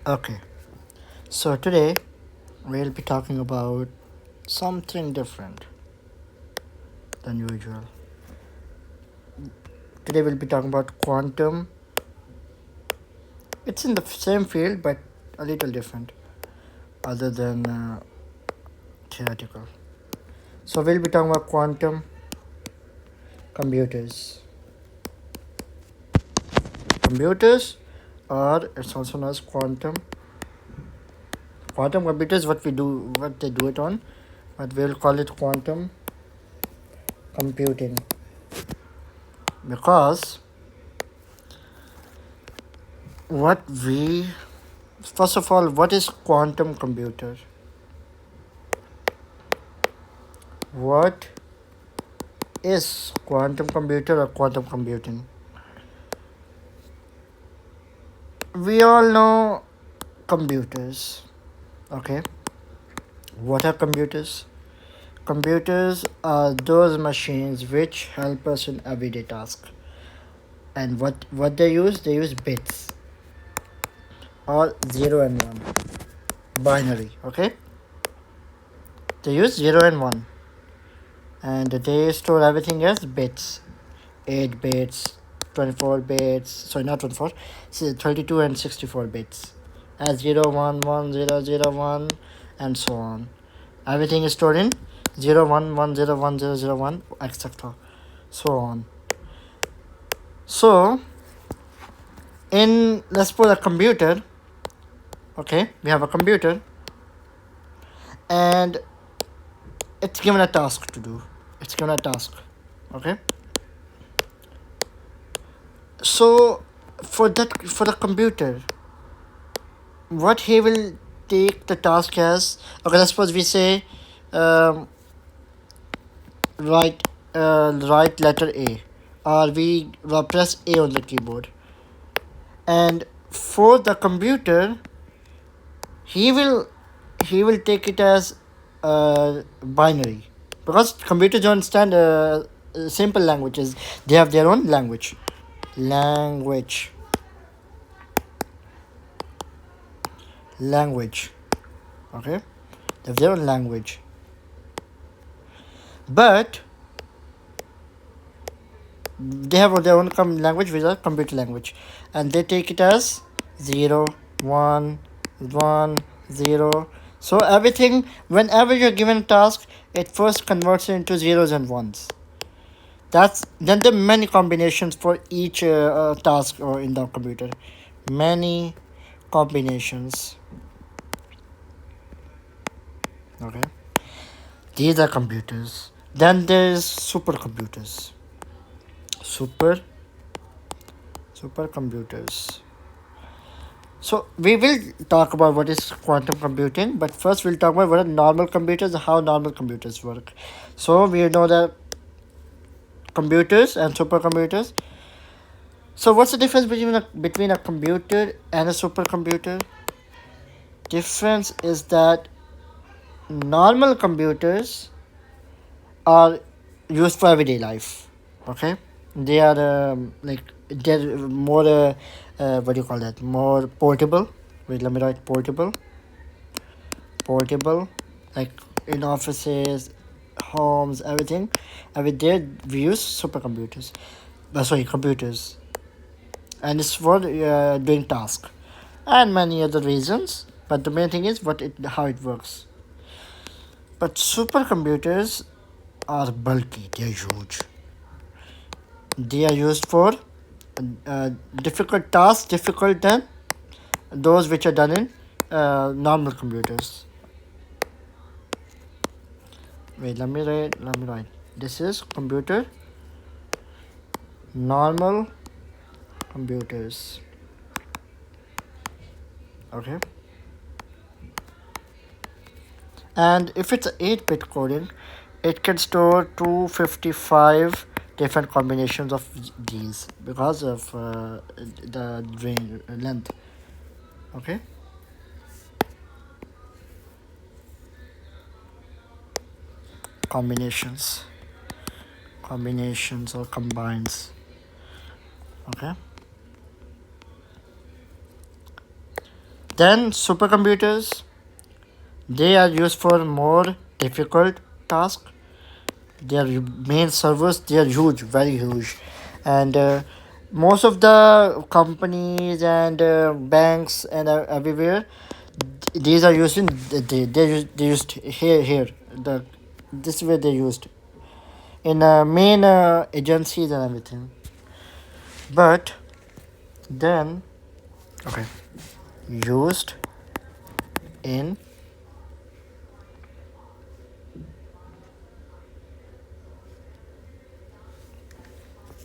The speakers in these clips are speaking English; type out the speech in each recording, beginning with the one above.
Okay, so today we'll be talking about something different than usual. Today we'll be talking about quantum. It's in the same field but a little different, other than theoretical. So we'll be talking about quantum computers. Computers, or it's also known as quantum computers. What they do it on, but we'll call it quantum computing because what we first of all, what is quantum computer? What is quantum computer or quantum computing? We all know computers. Okay, what are computers? Computers are those machines which help us in everyday tasks. And what they use? They use bits or 0 and 1, binary. Okay, they use 0 and 1, and they store everything as bits, 8 bits, 24 bits, sorry, not 24, 32 and 64 bits, as 0 1 1 0 0 1, and so on. Everything is stored in 0 1 1 0 1 0 0 1, etc., so on. So in, let's suppose, a computer. Okay, we have a computer and it's given a task to do. It's given a task. Okay, so for the computer, what he will take the task as, okay, let's suppose we say, um, write write letter A, or we press A on the keyboard, and for the computer, he will take it as binary, because computers don't understand simple languages. They have their own language language. Okay, they have their own language, but they have their own language, which is computer language, and they take it as 0 1 1 0. So everything, whenever you're given a task, it first converts it into zeros and ones. That's then there are many combinations for each task or in the computer, many combinations. Okay, these are computers. Then there's supercomputers. super Supercomputers. So we will talk about what is quantum computing, but first we'll talk about what are normal computers, how normal computers work. So we know that computers and supercomputers. So what's the difference between a computer and a supercomputer? Difference is that normal computers are used for everyday life. Okay, they are they're more what do you call that? More portable. Wait, let me write portable, like in offices, homes, everything. And with there we use supercomputers. Sorry, computers, and it's for doing tasks and many other reasons. But the main thing is how it works. But supercomputers are bulky. They are huge. They are used for difficult tasks, difficult than those which are done in normal computers. Wait, let me write. This is computer, normal computers. Okay. And if it's 8-bit coding, it can store 255 different combinations of these because of the length. Okay. Combinations or combines. Okay. Then supercomputers, they are used for more difficult tasks. Their main servers, they are huge, very huge, and most of the companies and banks and everywhere, these are used in they used here the this way they used in main agencies and everything. But then, okay, used in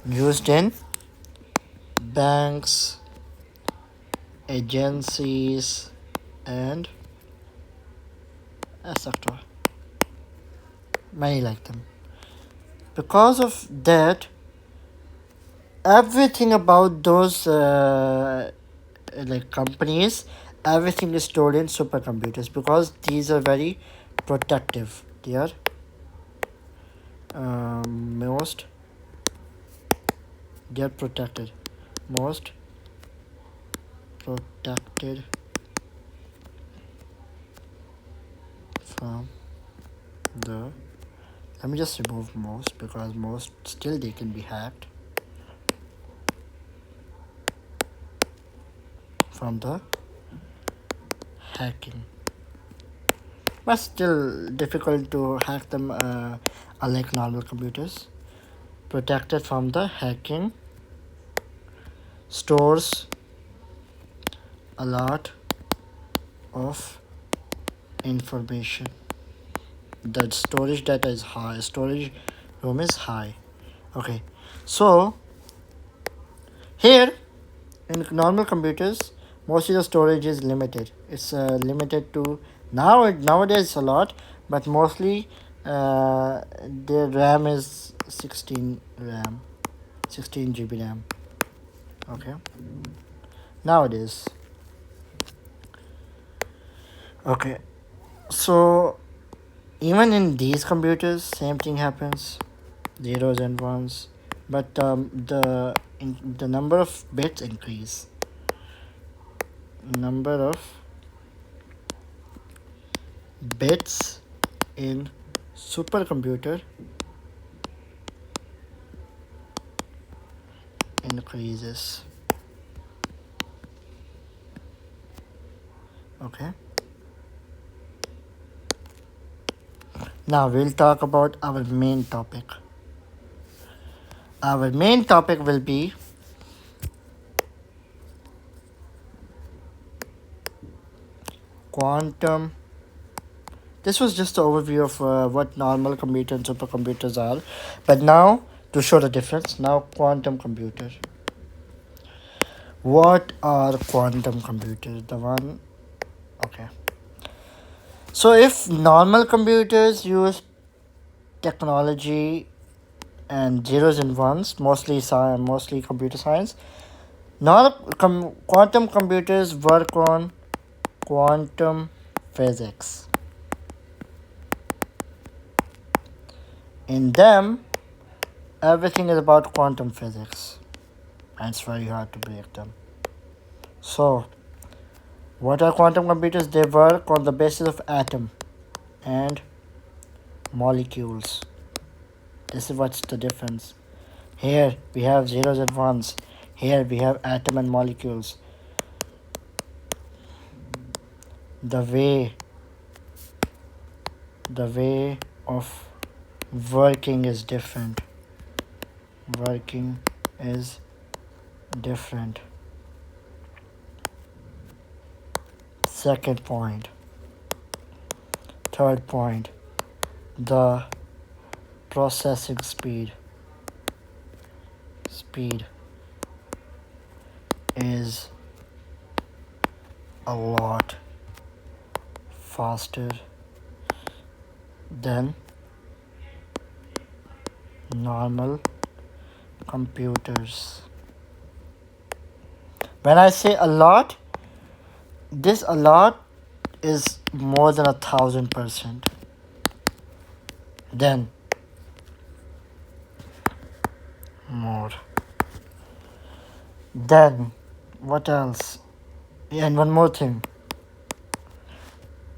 used in banks, agencies, and etc. Many like them. Because of that, everything about those like companies, everything is stored in supercomputers because these are very protective. They are most they are protected, most protected from the, let me just remove most because most still they can be hacked from the hacking, but still difficult to hack them unlike normal computers. Protected from the hacking, stores a lot of information. The storage data is high, storage room is high. Okay, so here in normal computers, mostly the storage is limited. It's limited to nowadays a lot, but mostly the RAM is 16 RAM, 16 GB RAM. Okay, nowadays. Okay, so even in these computers, same thing happens, zeros and ones, but the number of bits increase. Number of bits in supercomputer increases. Okay. Now we'll talk about our main topic. Our main topic will be quantum. This was just an overview of what normal computer and supercomputers are, but now to show the difference, now quantum computer. What are quantum computers? The one, okay. So if normal computers use technology and zeros and ones, mostly science, mostly computer science, quantum computers work on quantum physics. In them, everything is about quantum physics, and it's very hard to break them. So, what are quantum computers? They work on the basis of atom and molecules. This is what's the difference. Here we have zeros and ones. Here we have atom and molecules. The way of working is different. Working is different. Second point. Third point, the processing speed is a lot faster than normal computers. When I say a lot, this a lot is more than 1,000%. Then more. Then what else? Yeah, and one more thing.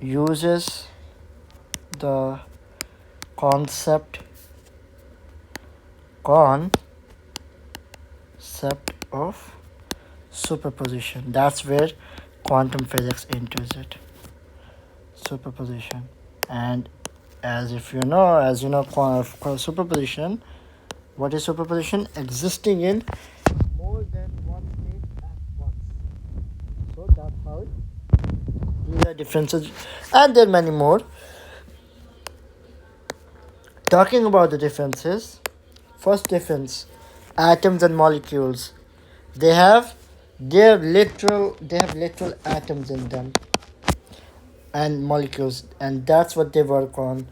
uses the concept of superposition. That's where quantum physics enters it. Superposition. And as you know, superposition. What is superposition? Existing in more than one state at once. So that's how these are differences, and there are many more. Talking about the differences, first difference: atoms and molecules. They have literal atoms in them and molecules, and that's what they work on.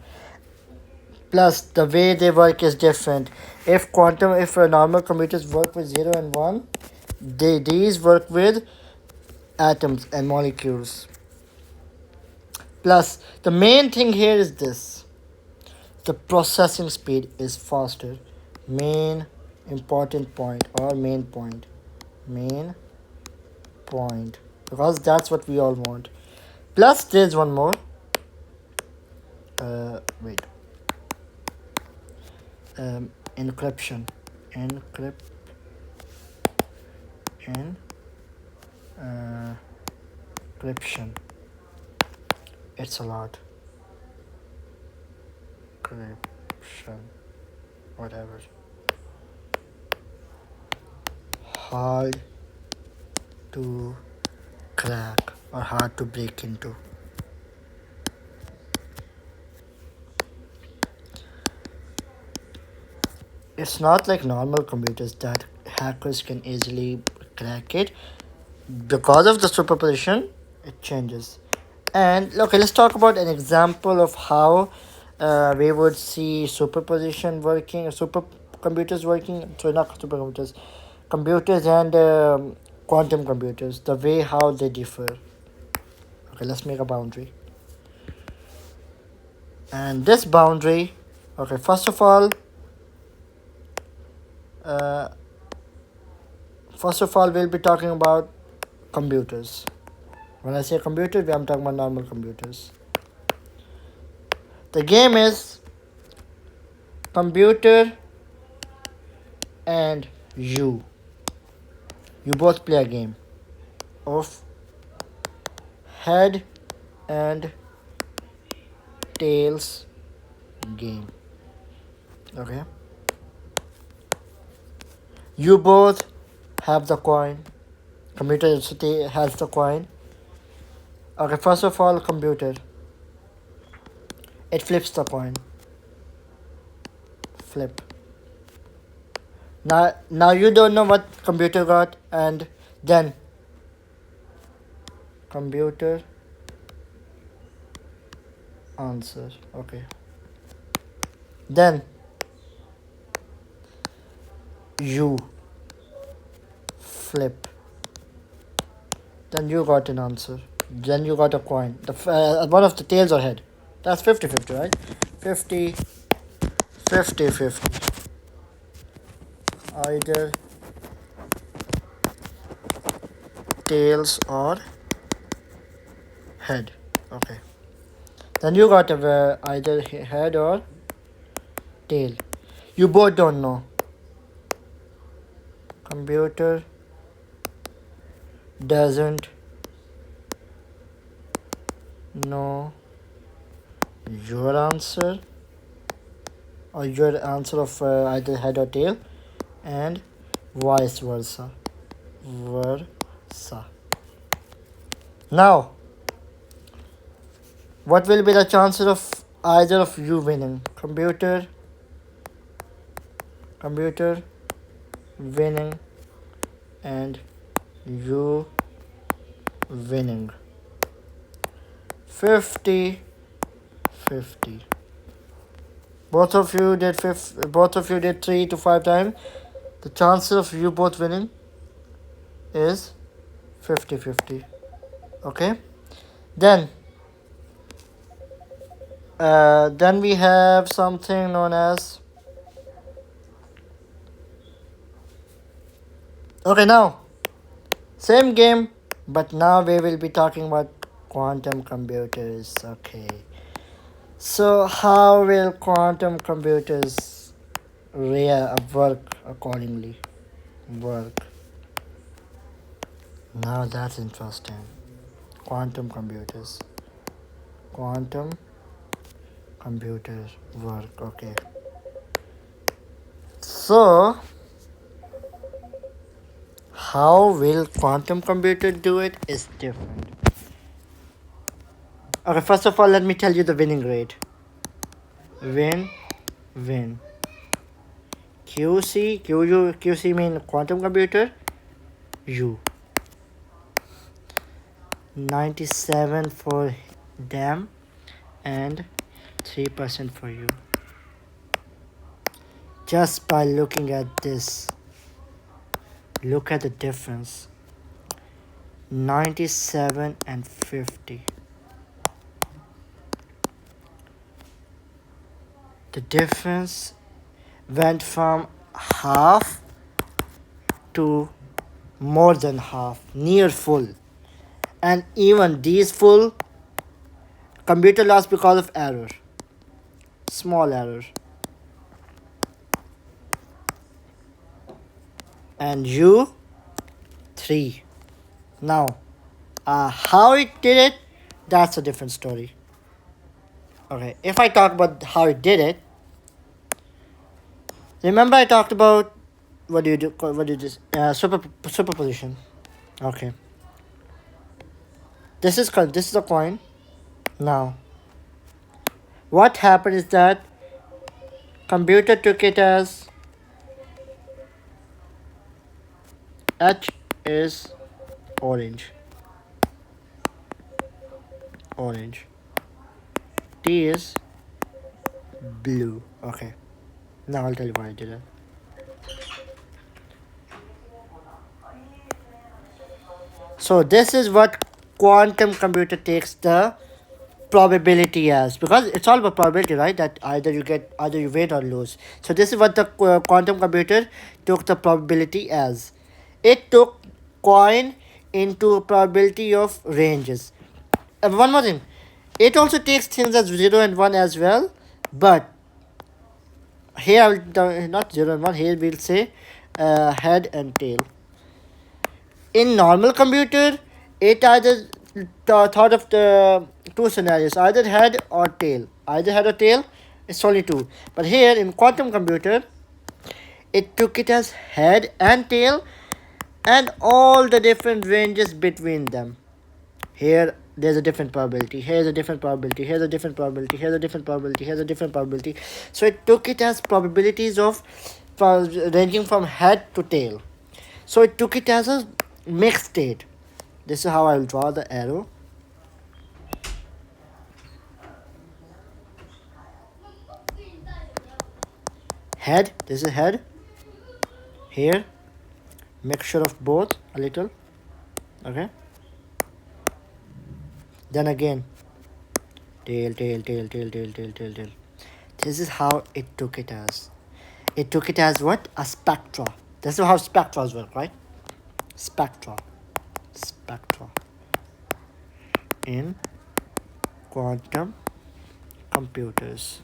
Plus, the way they work is different. If normal computers work with 0 and 1, these work with atoms and molecules. Plus, the main thing here is this: the processing speed is faster. Main important point, or main point. Because that's what we all want. Plus, there's one more. Wait. Encryption. Encryption. It's a lot. Encryption. Whatever. Hard to crack or hard to break into. It's not like normal computers that hackers can easily crack it. Because of the superposition, it changes. And okay, let's talk about an example of how we would see superposition working, supercomputers working. Sorry, not supercomputers, computers and quantum computers. The way how they differ. Okay, let's make a boundary. And this boundary, okay, first of all, we'll be talking about computers. When I say computer, I'm talking about normal computers. The game is computer and you. You both play a game of head and tails game. Okay. You both have the coin. Computer has the coin. Okay, first of all, computer. It flips the coin. Flip. Now you don't know what computer got, and then computer answer. Okay. Then you flip. Then you got an answer. Then you got a coin. One of the tails or head. That's 50-50, right? 50. Either tails or head. Okay. Then you got either head or tail. You both don't know. Computer doesn't know your answer or your answer of either head or tail, and vice versa. Now, what will be the chances of either of you winning? Computer winning and you winning. 50-50. Both of you did 3 to 5 times. The chances of you both winning is 50-50. Okay. Then we have something known as. Okay, now same game, but now we will be talking about Quantum computers. Okay. So how will quantum computers work accordingly? Work. Now that's interesting. Quantum computers. Quantum computers work. Okay. So how will quantum computer do it is different. Okay, first of all, let me tell you the winning rate. Win. QC mean quantum computer. U. 97 for them and 3% for you. Just by looking at this, look at the difference. 97 and 50. The difference went from half to more than half, near full. And even these full, computer lost because of error, small error. And you 3. Now how it did it, that's a different story. Okay, if I talk about how it did it, remember I talked about what do you do superposition. Okay, this is a coin. Now what happened is that computer took it as H is orange, T is blue. Okay, now I'll tell you why I did it. So this is what quantum computer takes the probability as, because it's all about probability, right? That either you win or lose. So this is what the quantum computer took the probability as. It took coin into probability of ranges. One more thing, it also takes things as 0 and 1 as well, but here I will not 0 and 1, here we'll say head and tail. In normal computer, it either thought of the two scenarios, either head or tail. It's only two. But here in quantum computer, it took it as head and tail and all the different ranges between them. Here there's a different probability, here's a different probability, here's a different probability, here's a different probability, here's a different probability. So it took it as probabilities of ranging from head to tail. So it took it as a mixed state. This is how I will draw the arrow. Head, this is head. Here, mixture of both a little. Okay. Then again, tail. This is how it took it as. It took it as what? A spectra. This is how spectras work, right? Spectra in quantum computers.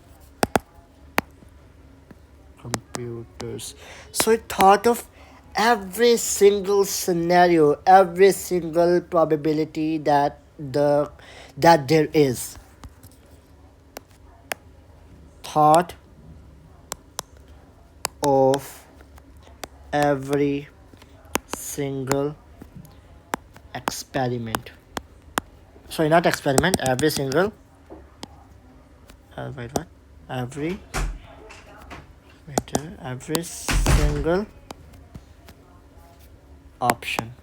So it thought of every single scenario, every single probability that there is. Thought of every single experiment. Sorry, not experiment. Every single. Every single option.